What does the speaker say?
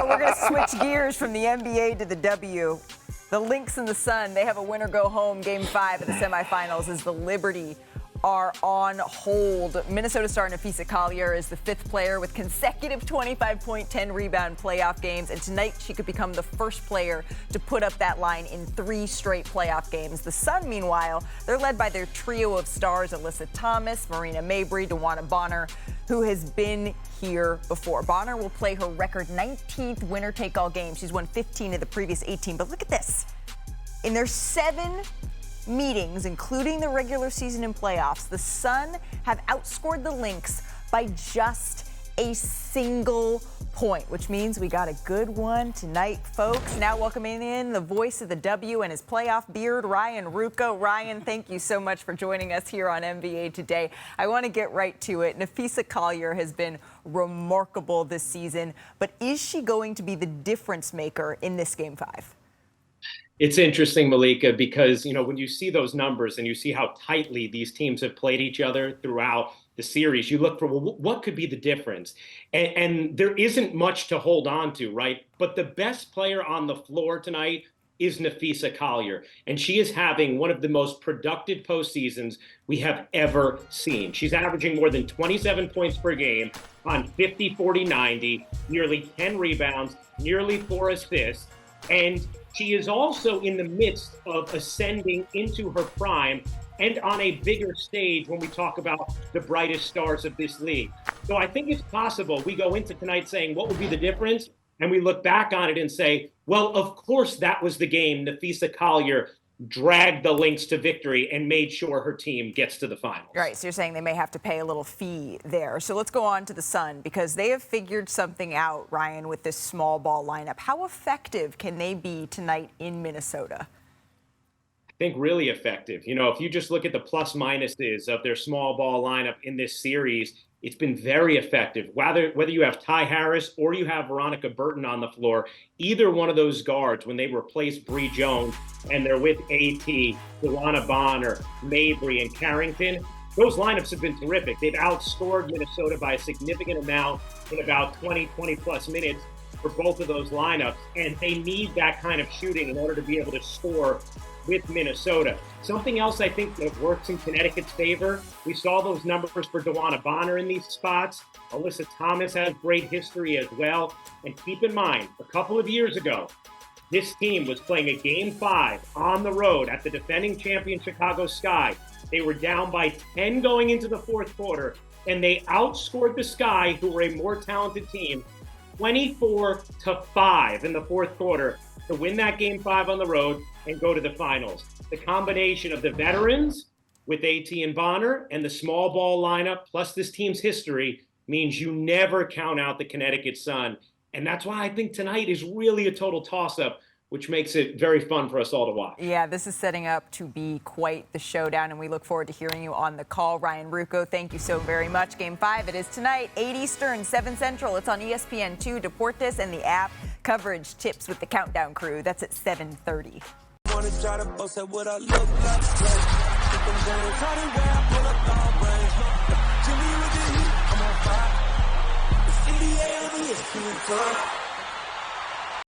we're going to switch gears from the NBA to the W. The Lynx and the Sun, they have a winner-go-home Game 5 of the semifinals as the Liberty are on hold. Minnesota star Napheesa Collier is the fifth player with consecutive 25-point, 10-rebound playoff games, and tonight she could become the first player to put up that line in 3 straight playoff games. The Sun, meanwhile, they're led by their trio of stars, Alyssa Thomas, Marina Mabrey, DeWanna Bonner, who has been here before. Bonner will play her record 19th winner-take-all game. She's won 15 of the previous 18, but look at this. In their 7 meetings, including the regular season and playoffs, the Sun have outscored the Lynx by just a single point, which means we got a good one tonight, folks. Now welcoming in the voice of the W and his playoff beard, Ryan Ruocco. Ryan, thank you so much for joining us here on NBA Today. I want to get right to it. Napheesa Collier has been remarkable this season, but is she going to be the difference maker in this Game 5? It's interesting, Malika, because, when you see those numbers and you see how tightly these teams have played each other throughout the series, you look for, well, what could be the difference? And there isn't much to hold on to, right? But the best player on the floor tonight is Napheesa Collier, and she is having one of the most productive postseasons we have ever seen. She's averaging more than 27 points per game on 50, 40, 90, nearly 10 rebounds, nearly 4 assists, and she is also in the midst of ascending into her prime and on a bigger stage when we talk about the brightest stars of this league. So I think it's possible we go into tonight saying, what would be the difference? And we look back on it and say, well, of course that was the game Napheesa Collier dragged the Lynx to victory and made sure her team gets to the finals. Right, so you're saying they may have to pay a little fee there. So let's go on to the Sun, because they have figured something out, Ryan, with this small ball lineup. How effective can they be tonight in Minnesota? I think really effective. If you just look at the plus minuses of their small ball lineup in this series, it's been very effective. Whether you have Ty Harris or you have Veronica Burton on the floor, either one of those guards, when they replace Bree Jones and they're with AT, DeWanna Bonner, Mabrey, and Carrington, those lineups have been terrific. They've outscored Minnesota by a significant amount in about 20-plus minutes for both of those lineups, and they need that kind of shooting in order to be able to score with Minnesota. Something else I think that works in Connecticut's favor, we saw those numbers for DeWanna Bonner in these spots. Alyssa Thomas has great history as well. And keep in mind, a couple of years ago, this team was playing a Game 5 on the road at the defending champion Chicago Sky. They were down by 10 going into the fourth quarter, and they outscored the Sky, who were a more talented team, 24-5 in the fourth quarter to win that Game 5 on the road and go to the finals. The combination of the veterans with AT and Bonner and the small ball lineup plus this team's history means you never count out the Connecticut Sun. And that's why I think tonight is really a total toss-up, which makes it very fun for us all to watch. Yeah, this is setting up to be quite the showdown, and we look forward to hearing you on the call. Ryan Ruocco, thank you so very much. Game 5, it is tonight, 8 Eastern, 7 Central. It's on ESPN2, Deportes, and the app. Coverage tips with the Countdown crew. That's at 7:30. Wanna try to boast at what I look like. Keep them going, try to wear, I pull up all brains. Jimmy with the heat, I'm on fire. It's NBA, I'm a